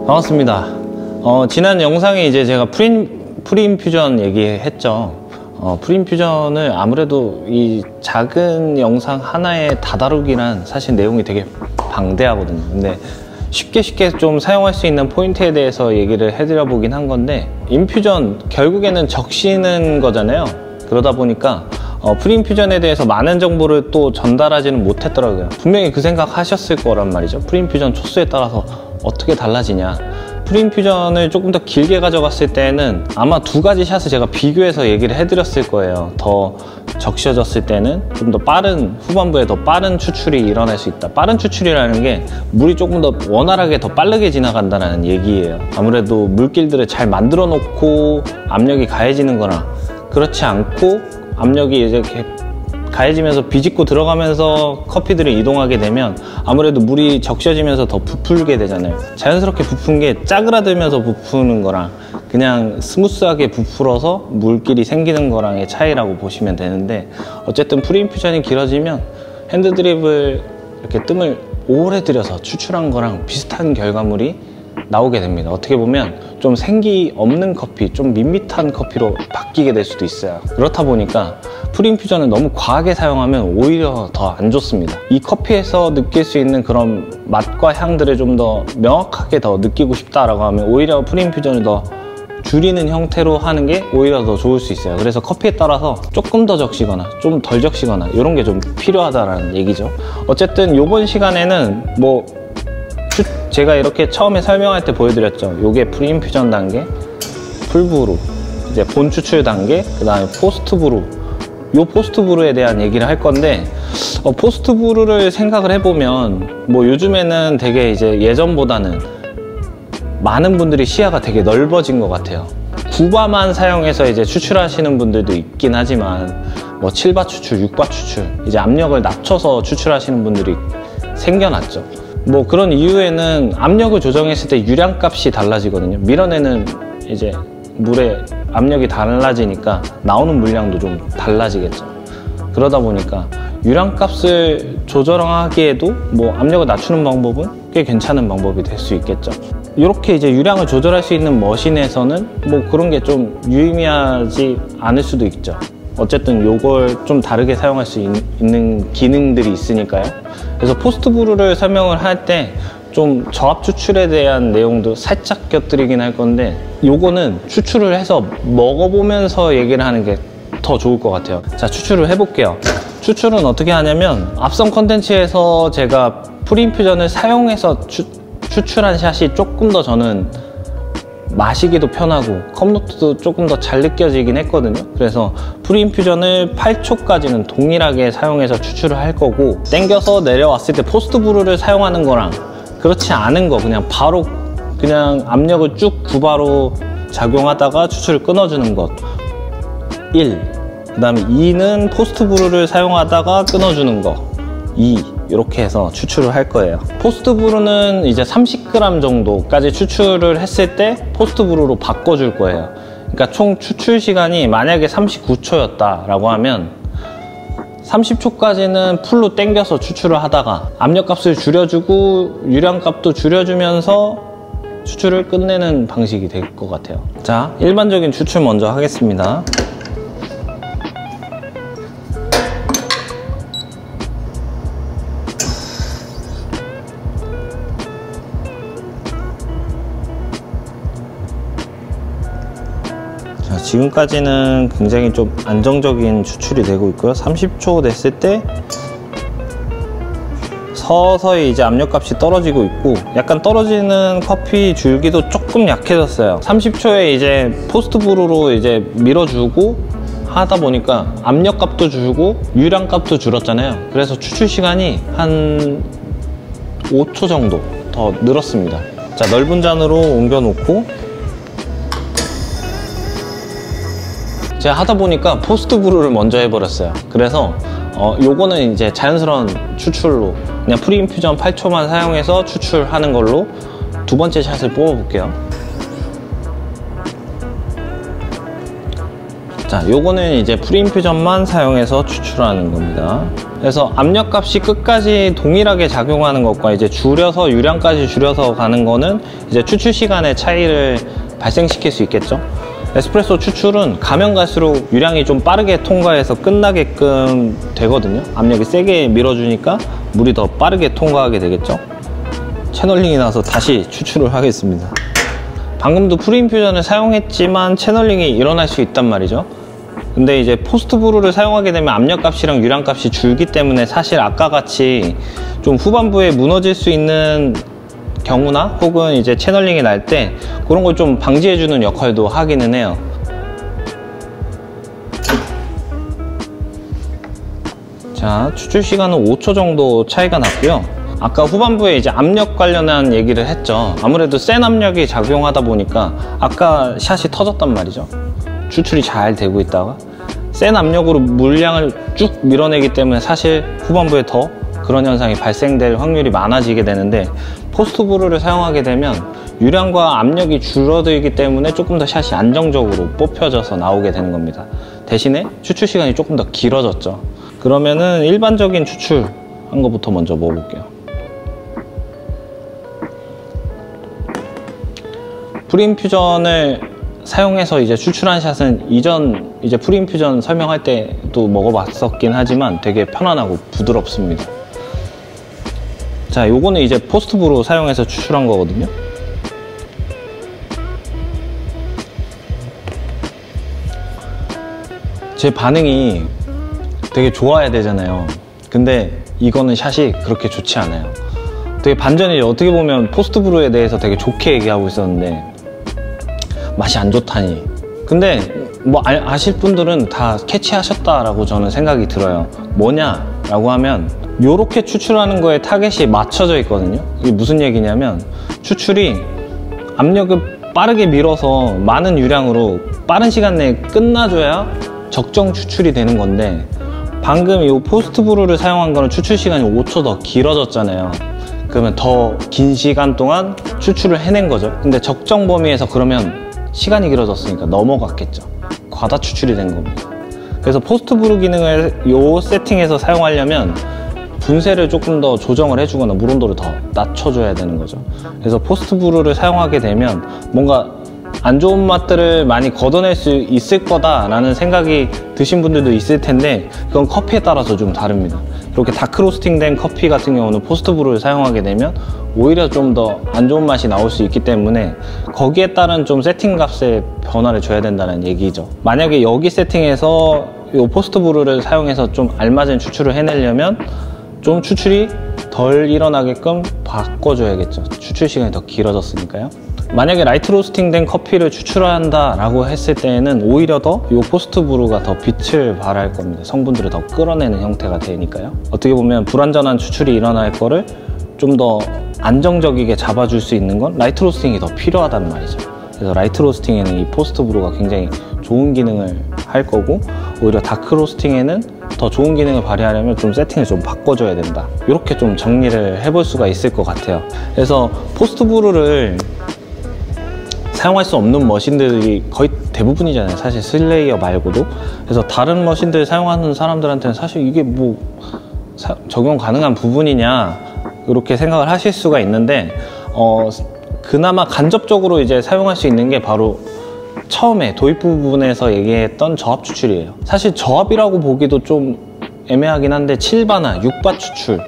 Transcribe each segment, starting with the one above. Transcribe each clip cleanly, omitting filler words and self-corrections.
반갑습니다. 지난 영상에 이제 제가 프리인퓨전 얘기했죠. 프리인퓨전을 아무래도 이 작은 영상 하나에 다 다루기란 사실 내용이 되게 방대하거든요. 근데 쉽게 좀 사용할 수 있는 포인트에 대해서 얘기를 해드려 보긴 한 건데, 인퓨전 결국에는 적시는 거잖아요. 그러다 보니까 프리인퓨전에 대해서 많은 정보를 또 전달하지는 못했더라고요. 분명히 그 생각 하셨을 거란 말이죠. 프리인퓨전 초수에 따라서 어떻게 달라지냐. 프리인퓨전을 조금 더 길게 가져갔을 때는 아마 두 가지 샷을 제가 비교해서 얘기를 해드렸을 거예요. 더 적셔졌을 때는 좀 더 빠른, 후반부에 더 빠른 추출이 일어날 수 있다. 빠른 추출이라는 게 물이 조금 더 원활하게 더 빠르게 지나간다는 얘기예요. 아무래도 물길들을 잘 만들어 놓고 압력이 가해지는 거나, 그렇지 않고 압력이 이제 이렇게 가해지면서 비집고 들어가면서 커피들이 이동하게 되면 아무래도 물이 적셔지면서 더 부풀게 되잖아요. 자연스럽게 부푼 게 짜그라들면서 부푸는 거랑 그냥 스무스하게 부풀어서 물길이 생기는 거랑의 차이라고 보시면 되는데, 어쨌든 프리인퓨전이 길어지면 핸드드립을 이렇게 뜸을 오래 들여서 추출한 거랑 비슷한 결과물이 나오게 됩니다. 어떻게 보면 좀 생기 없는 커피, 좀 밋밋한 커피로 바뀌게 될 수도 있어요. 그렇다 보니까 프리인퓨전을 너무 과하게 사용하면 오히려 더 안 좋습니다. 이 커피에서 느낄 수 있는 그런 맛과 향들을 좀 더 명확하게 더 느끼고 싶다라고 하면 오히려 프리인퓨전을 더 줄이는 형태로 하는 게 오히려 더 좋을 수 있어요. 그래서 커피에 따라서 조금 더 적시거나 좀 덜 적시거나 이런 게 좀 필요하다라는 얘기죠. 어쨌든 이번 시간에는 제가 이렇게 처음에 설명할 때 보여드렸죠. 요게 프리인퓨전 단계, 풀브루, 이제 본 추출 단계, 그 다음에 포스트브루. 요 포스트브루에 대한 얘기를 할 건데, 포스트브루를 생각을 해보면 요즘에는 되게 이제 예전보다는 많은 분들이 시야가 되게 넓어진 것 같아요. 9바만 사용해서 이제 추출하시는 분들도 있긴 하지만 7바 추출, 6바 추출, 이제 압력을 낮춰서 추출하시는 분들이 생겨났죠. 그런 이유에는 압력을 조정했을 때 유량값이 달라지거든요. 밀어내는 이제 물의 압력이 달라지니까 나오는 물량도 좀 달라지겠죠. 그러다 보니까 유량값을 조절하기에도 압력을 낮추는 방법은 꽤 괜찮은 방법이 될 수 있겠죠. 이렇게 이제 유량을 조절할 수 있는 머신에서는 그런 게 좀 유의미하지 않을 수도 있죠. 어쨌든 요걸 좀 다르게 사용할 수 있는 기능들이 있으니까요. 그래서 포스트브루를 설명을 할 때 좀 저압 추출에 대한 내용도 살짝 곁들이긴 할 건데, 요거는 추출을 해서 먹어보면서 얘기를 하는 게 더 좋을 것 같아요. 자, 추출을 해볼게요. 추출은 어떻게 하냐면, 앞선 컨텐츠에서 제가 프리인퓨전을 사용해서 추출한 샷이 조금 더 저는 마시기도 편하고 컵노트도 조금 더 잘 느껴지긴 했거든요. 그래서 프리인퓨전을 8초까지는 동일하게 사용해서 추출을 할 거고, 땡겨서 내려왔을 때 포스트브루를 사용하는 거랑 그렇지 않은 거, 그냥 바로 그냥 압력을 쭉 9바로 작용하다가 추출을 끊어주는 것 1, 그 다음에 2는 포스트브루를 사용하다가 끊어주는 거 2, 이렇게 해서 추출을 할 거예요. 포스트브루는 이제 30g 정도까지 추출을 했을 때 포스트브루로 바꿔줄 거예요. 그러니까 총 추출 시간이 만약에 39초였다 라고 하면 30초까지는 풀로 당겨서 추출을 하다가 압력값을 줄여주고 유량값도 줄여주면서 추출을 끝내는 방식이 될 것 같아요. 자, 일반적인 추출 먼저 하겠습니다. 지금까지는 굉장히 좀 안정적인 추출이 되고 있고요. 30초 됐을 때 서서히 이제 압력값이 떨어지고 있고, 약간 떨어지는 커피 줄기도 조금 약해졌어요. 30초에 이제 포스트브루로 이제 밀어주고 하다 보니까 압력값도 줄고 유량값도 줄었잖아요. 그래서 추출 시간이 한 5초 정도 더 늘었습니다. 자, 넓은 잔으로 옮겨 놓고, 제가 하다 보니까 포스트브루를 먼저 해버렸어요. 그래서 요거는 이제 자연스러운 추출로 그냥 프리인퓨전 8초만 사용해서 추출하는 걸로 두 번째 샷을 뽑아볼게요. 자, 요거는 이제 프리인퓨전만 사용해서 추출하는 겁니다. 그래서 압력값이 끝까지 동일하게 작용하는 것과 이제 줄여서 유량까지 줄여서 가는 거는 이제 추출 시간의 차이를 발생시킬 수 있겠죠. 에스프레소 추출은 가면 갈수록 유량이 좀 빠르게 통과해서 끝나게끔 되거든요. 압력이 세게 밀어주니까 물이 더 빠르게 통과하게 되겠죠. 채널링이 나서 다시 추출을 하겠습니다. 방금도 프리인퓨전을 사용했지만 채널링이 일어날 수 있단 말이죠. 근데 이제 포스트 브루를 사용하게 되면 압력값이랑 유량값이 줄기 때문에 사실 아까 같이 좀 후반부에 무너질 수 있는 경우나 혹은 이제 채널링이 날 때 그런 걸 좀 방지해주는 역할도 하기는 해요. 자, 추출 시간은 5초 정도 차이가 났고요. 아까 후반부에 이제 압력 관련한 얘기를 했죠. 아무래도 센 압력이 작용하다 보니까 아까 샷이 터졌단 말이죠. 추출이 잘 되고 있다가 센 압력으로 물량을 쭉 밀어내기 때문에 사실 후반부에 더 그런 현상이 발생될 확률이 많아지게 되는데, 포스트 브루를 사용하게 되면 유량과 압력이 줄어들기 때문에 조금 더 샷이 안정적으로 뽑혀져서 나오게 되는 겁니다. 대신에 추출 시간이 조금 더 길어졌죠. 그러면은 일반적인 추출한 것부터 먼저 먹어볼게요. 프리인퓨전을 사용해서 이제 추출한 샷은 이전 이제 프리인퓨전 설명할 때도 먹어봤었긴 하지만 되게 편안하고 부드럽습니다. 자, 요거는 이제 포스트 브루 사용해서 추출한 거거든요. 제 반응이 되게 좋아야 되잖아요. 근데 이거는 샷이 그렇게 좋지 않아요. 되게 반전이, 어떻게 보면 포스트 브루에 대해서 되게 좋게 얘기하고 있었는데 맛이 안 좋다니. 근데 뭐 아실 분들은 다 캐치하셨다라고 저는 생각이 들어요. 뭐냐라고 하면 요렇게 추출하는 거에 타겟이 맞춰져 있거든요. 이게 무슨 얘기냐면 추출이 압력을 빠르게 밀어서 많은 유량으로 빠른 시간 내에 끝나줘야 적정 추출이 되는 건데, 방금 이 포스트 브루를 사용한 거는 추출 시간이 5초 더 길어졌잖아요. 그러면 더 긴 시간 동안 추출을 해낸 거죠. 근데 적정 범위에서 그러면 시간이 길어졌으니까 넘어갔겠죠. 과다 추출이 된 겁니다. 그래서 포스트 브루 기능을 이 세팅에서 사용하려면 분쇄를 조금 더 조정을 해주거나 물 온도를 더 낮춰줘야 되는 거죠. 그래서 포스트 브루를 사용하게 되면 뭔가 안 좋은 맛들을 많이 걷어낼 수 있을 거다라는 생각이 드신 분들도 있을 텐데, 그건 커피에 따라서 좀 다릅니다. 이렇게 다크 로스팅 된 커피 같은 경우는 포스트 브루를 사용하게 되면 오히려 좀 더 안 좋은 맛이 나올 수 있기 때문에 거기에 따른 좀 세팅 값에 변화를 줘야 된다는 얘기죠. 만약에 여기 세팅에서 이 포스트 브루를 사용해서 좀 알맞은 추출을 해내려면 좀 추출이 덜 일어나게끔 바꿔줘야겠죠. 추출 시간이 더 길어졌으니까요. 만약에 라이트 로스팅 된 커피를 추출한다 라고 했을 때에는 오히려 더 이 포스트 브루가 더 빛을 발할 겁니다. 성분들을 더 끌어내는 형태가 되니까요. 어떻게 보면 불완전한 추출이 일어날 거를 좀 더 안정적이게 잡아줄 수 있는 건 라이트 로스팅이 더 필요하단 말이죠. 그래서 라이트 로스팅에는 이 포스트 브루가 굉장히 좋은 기능을 할 거고, 오히려 다크 로스팅에는 더 좋은 기능을 발휘하려면 좀 세팅을 좀 바꿔줘야 된다. 이렇게 좀 정리를 해볼 수가 있을 것 같아요. 그래서 포스트 브루를 사용할 수 없는 머신들이 거의 대부분이잖아요. 사실 슬레이어 말고도. 그래서 다른 머신들 사용하는 사람들한테는 사실 이게 뭐 적용 가능한 부분이냐 이렇게 생각을 하실 수가 있는데, 그나마 간접적으로 이제 사용할 수 있는 게 바로 처음에 도입 부분에서 얘기했던 저압 추출이에요. 사실 저압이라고 보기도 좀 애매하긴 한데 7바나 6바 추출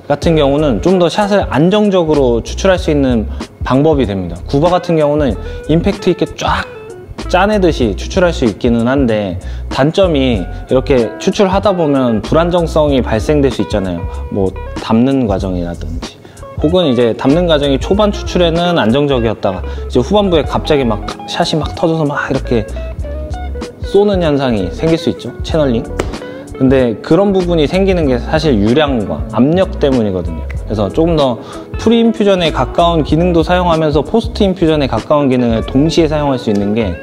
같은 경우는 좀 더 샷을 안정적으로 추출할 수 있는 방법이 됩니다. 9바 같은 경우는 임팩트 있게 쫙 짜내듯이 추출할 수 있기는 한데, 단점이 이렇게 추출하다 보면 불안정성이 발생될 수 있잖아요. 뭐 담는 과정이라든지, 혹은 이제 담는 과정이 초반 추출에는 안정적이었다가 이제 후반부에 갑자기 막 샷이 막 터져서 막 이렇게 쏘는 현상이 생길 수 있죠. 채널링. 근데 그런 부분이 생기는 게 사실 유량과 압력 때문이거든요. 그래서 조금 더 프리인퓨전에 가까운 기능도 사용하면서 포스트 인퓨전에 가까운 기능을 동시에 사용할 수 있는 게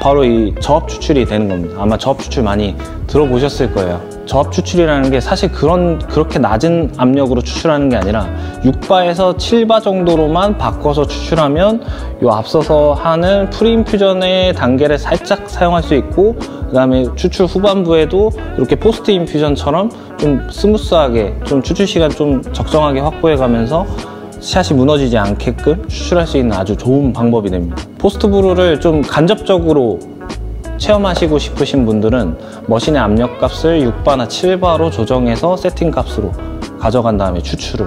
바로 이 저압 추출이 되는 겁니다. 아마 저압 추출 많이 들어보셨을 거예요. 저압 추출이라는 게 사실 그렇게 낮은 압력으로 추출하는 게 아니라 6바에서 7바 정도로만 바꿔서 추출하면 요 앞서서 하는 프리인퓨전의 단계를 살짝 사용할 수 있고, 그 다음에 추출 후반부에도 이렇게 포스트 인퓨전처럼 좀 스무스하게 좀 추출 시간 좀 적정하게 확보해 가면서 샷이 무너지지 않게끔 추출할 수 있는 아주 좋은 방법이 됩니다. 포스트 브루를 좀 간접적으로 체험하시고 싶으신 분들은 머신의 압력값을 6바나 7바로 조정해서 세팅값으로 가져간 다음에 추출을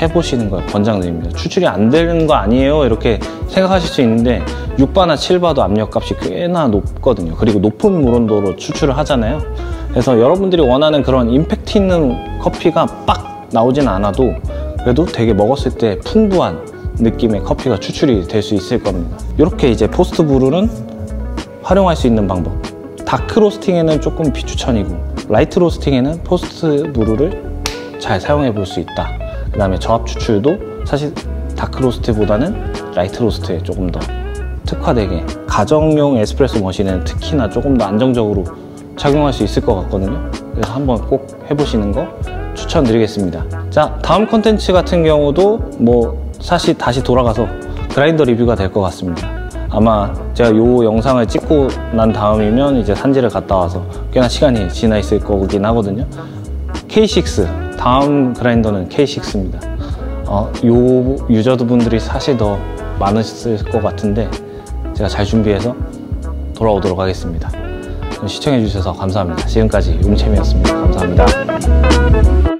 해보시는 걸 권장드립니다. 추출이 안 되는 거 아니에요? 이렇게 생각하실 수 있는데 6바나 7바도 압력값이 꽤나 높거든요. 그리고 높은 물온도로 추출을 하잖아요. 그래서 여러분들이 원하는 그런 임팩트 있는 커피가 빡 나오진 않아도 그래도 되게 먹었을 때 풍부한 느낌의 커피가 추출이 될 수 있을 겁니다. 이렇게 이제 포스트 브루는 활용할 수 있는 방법. 다크 로스팅에는 조금 비추천이고, 라이트 로스팅에는 포스트 브루를 잘 사용해 볼 수 있다. 그 다음에 저압 추출도 사실 다크 로스트보다는 라이트 로스트에 조금 더 특화되게, 가정용 에스프레소 머신에는 특히나 조금 더 안정적으로 착용할 수 있을 것 같거든요. 그래서 한번 꼭 해보시는 거 추천드리겠습니다. 자, 다음 컨텐츠 같은 경우도 뭐 사실 다시 돌아가서 그라인더 리뷰가 될 것 같습니다. 아마 제가 이 영상을 찍고 난 다음이면 이제 산지를 갔다 와서 꽤나 시간이 지나 있을 거긴 하거든요. K6, 다음 그라인더는 K6입니다. 요 유저분들이 사실 더 많으실 것 같은데 제가 잘 준비해서 돌아오도록 하겠습니다. 시청해 주셔서 감사합니다. 지금까지 용채미였습니다. 감사합니다.